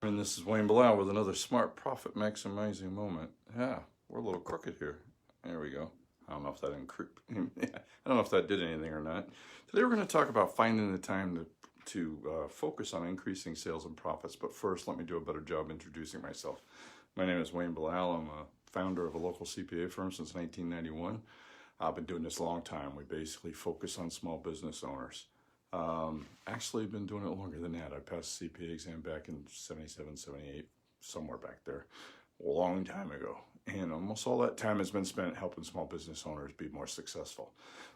And this is Wayne Bilal with another smart profit maximizing moment. Yeah, we're a little crooked here. There we go. I don't know if that I don't know if that did anything or not. Today we're going to talk about finding the time to focus on increasing sales and profits. But first, let me do a better job introducing myself. My name is Wayne Bilal. I'm a founder of a local CPA firm since 1991. I've been doing this a long time. We basically focus on small business owners. Actually been doing it longer than that. I passed the CPA exam back in 77, 78, somewhere back there, a long time ago. And almost all that time has been spent helping small business owners be more successful.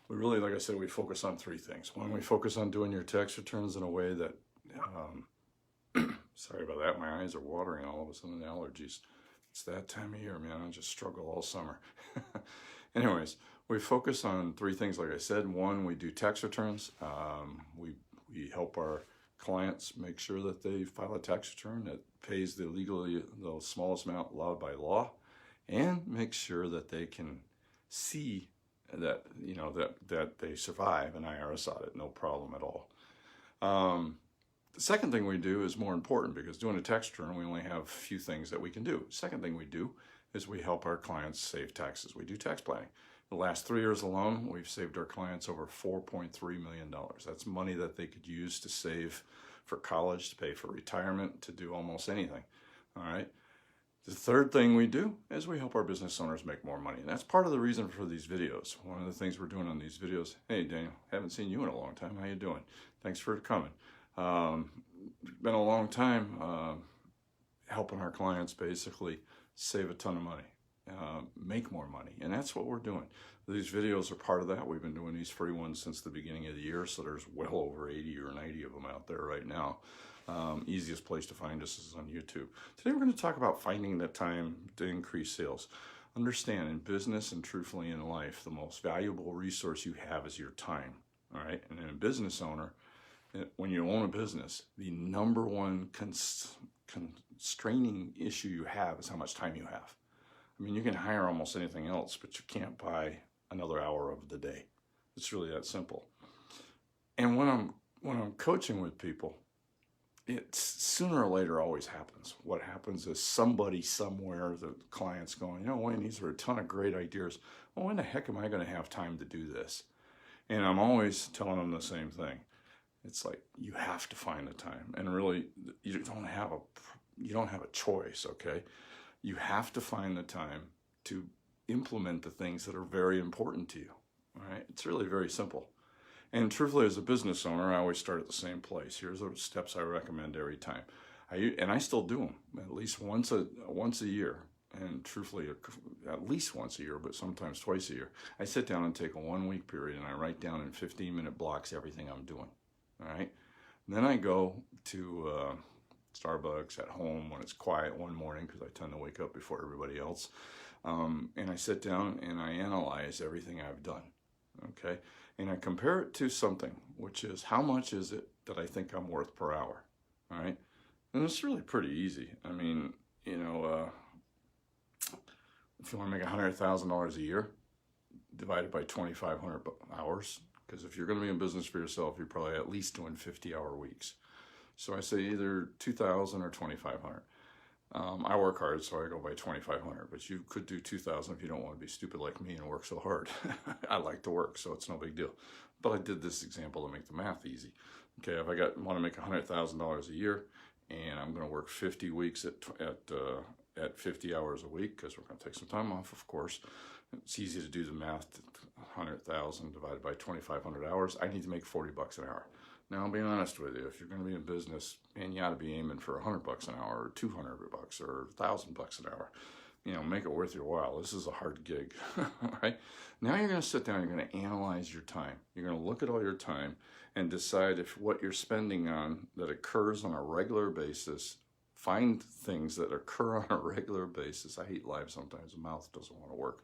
We really, like I said, we focus on three things. One, we focus on doing your tax returns in a way that, sorry about that, my eyes are watering all of a sudden, allergies. It's that time of year, man. I just struggle all summer. Anyways, we focus on three things, like I said. One, we do tax returns. We help our clients make sure that they file a tax return that pays the smallest amount allowed by law, and make sure that they can see that that they survive an IRS audit, no problem at all. The second thing we do is more important, because doing a tax return, we only have a few things that we can do. Second thing we do is we help our clients save taxes. We do tax planning. The last 3 years alone, we've saved our clients over $4.3 million. That's money that they could use to save for college, to pay for retirement, to do almost anything. All right. The third thing we do is we help our business owners make more money. And that's part of the reason for these videos. One of the things we're doing on these videos, hey, Daniel, haven't seen you in a long time. How you doing? Thanks for coming. Been a long time helping our clients basically save a ton of money. Make more money, and that's what we're doing. These videos are part of that. We've been doing these free ones since the beginning of the year, so there's well over 80 or 90 of them out there right now. Easiest place to find us is on YouTube. Today we're going to talk about finding the time to increase sales. Understand, in business and truthfully in life, the most valuable resource you have is your time. All right, and in a business owner, when you own a business, the number one constraining issue you have is how much time you have. I mean, you can hire almost anything else, but you can't buy another hour of the day. It's really that simple. And when I'm coaching with people, it's sooner or later always happens. What happens is somebody somewhere, the client's going, Wayne, these are a ton of great ideas. Well, when the heck am I going to have time to do this? And I'm always telling them the same thing. It's like, you have to find the time. And really, you don't have a choice, okay? You have to find the time to implement the things that are very important to you. All right? It's really very simple. And truthfully, as a business owner, I always start at the same place. Here's the steps I recommend every time. I still do them at least once a year. And truthfully, at least once a year, but sometimes twice a year. I sit down and take a 1 week period, and I write down in 15-minute blocks everything I'm doing. All right? And then I go to Starbucks at home when it's quiet one morning, because I tend to wake up before everybody else. And I sit down and I analyze everything I've done. Okay. And I compare it to something, which is, how much is it that I think I'm worth per hour? All right. And it's really pretty easy. I mean, if you want to make $100,000 a year, divided by 2,500 hours, because if you're going to be in business for yourself, you're probably at least doing 50-hour weeks. So I say either 2,000 or 2,500. I work hard, so I go by 2,500, but you could do 2,000 if you don't want to be stupid like me and work so hard. I like to work, so it's no big deal. But I did this example to make the math easy. Okay, if I want to make $100,000 a year, and I'm going to work 50 weeks at 50 hours a week, because we're going to take some time off, of course. It's easy to do the math. 100,000 divided by 2,500 hours. I need to make $40 an hour. Now, I'll be honest with you. If you're going to be in business, man, you ought to be aiming for $100 an hour, or $200, or $1,000 an hour. Make it worth your while. This is a hard gig. All right. Now you're going to sit down. You're going to analyze your time. You're going to look at all your time and decide if what you're spending on that occurs on a regular basis. Find things that occur on a regular basis. I hate live sometimes. The mouth doesn't want to work.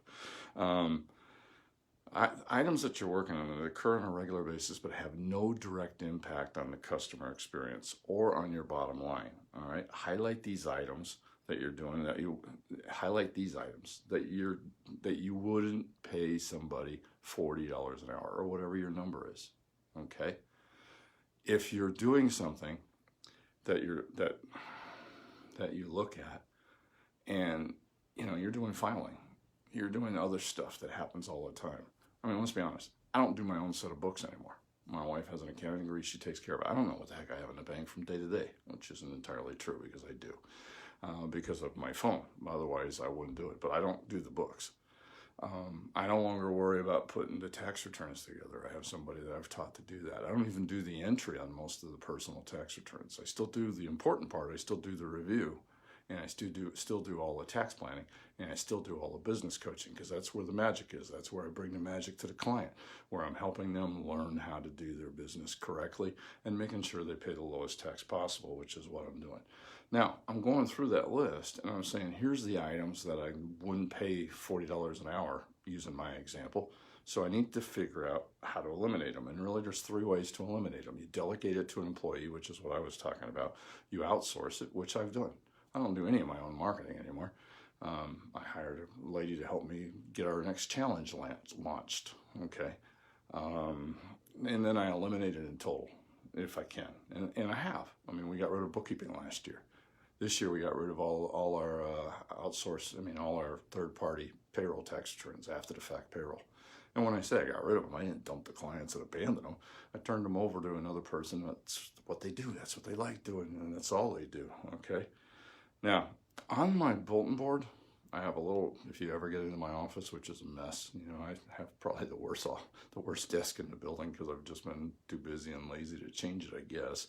Items that you're working on that occur on a regular basis but have no direct impact on the customer experience or on your bottom line. All right, highlight these items that you're doing. Highlight these items that you wouldn't pay somebody $40 an hour or whatever your number is. Okay, if you're doing something that that you look at, and you're doing filing, you're doing other stuff that happens all the time. I mean, let's be honest, I don't do my own set of books anymore. My wife has an accounting degree, she takes care of it. I don't know what the heck I have in the bank from day to day, which isn't entirely true, because I do, because of my phone. Otherwise I wouldn't do it, but I don't do the books. I no longer worry about putting the tax returns together. I have somebody that I've taught to do that. I don't even do the entry on most of the personal tax returns. I still do the important part. I still do the review, and I still do all the tax planning, and I still do all the business coaching, because that's where the magic is. That's where I bring the magic to the client, where I'm helping them learn how to do their business correctly and making sure they pay the lowest tax possible, which is what I'm doing. Now, I'm going through that list, and I'm saying, here's the items that I wouldn't pay $40 an hour, using my example. So I need to figure out how to eliminate them. And really, there's 3 ways to eliminate them. You delegate it to an employee, which is what I was talking about. You outsource it, which I've done. I don't do any of my own marketing anymore. I hired a lady to help me get our next challenge launched, okay? And then I eliminate it in total, if I can. And I have. I mean, we got rid of bookkeeping last year. This year we got rid of all our all our third-party payroll tax returns, after-the-fact payroll. And when I say I got rid of them, I didn't dump the clients and abandon them. I turned them over to another person. That's what they do. That's what they like doing, and that's all they do, okay? Now, on my bulletin board, I have a little, if you ever get into my office, which is a mess, I have probably the worst desk in the building, because I've just been too busy and lazy to change it, I guess.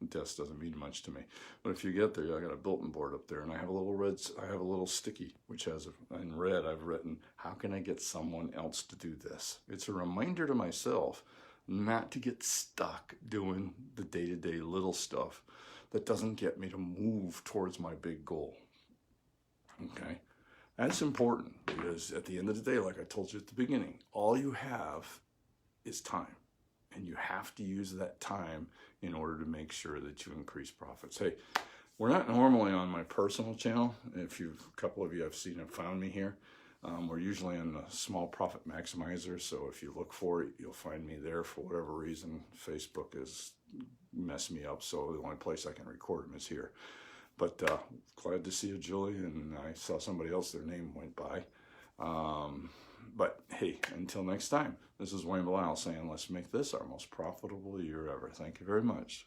The desk doesn't mean much to me. But if you get there, I got a bulletin board up there, and I have a little sticky, which has, in red, I've written, how can I get someone else to do this? It's a reminder to myself not to get stuck doing the day-to-day little stuff that doesn't get me to move towards my big goal. Okay? That's important, because at the end of the day, like I told you at the beginning, all you have is time. And you have to use that time in order to make sure that you increase profits. Hey, we're not normally on my personal channel. A couple of you have found me here. We're usually on the Small Profit Maximizer, so if you look for it, you'll find me there. For whatever reason, Facebook has messed me up, so the only place I can record them is here. But glad to see you, Julie, and I saw somebody else, their name went by. But hey, until next time, this is Wayne Belisle saying, let's make this our most profitable year ever. Thank you very much.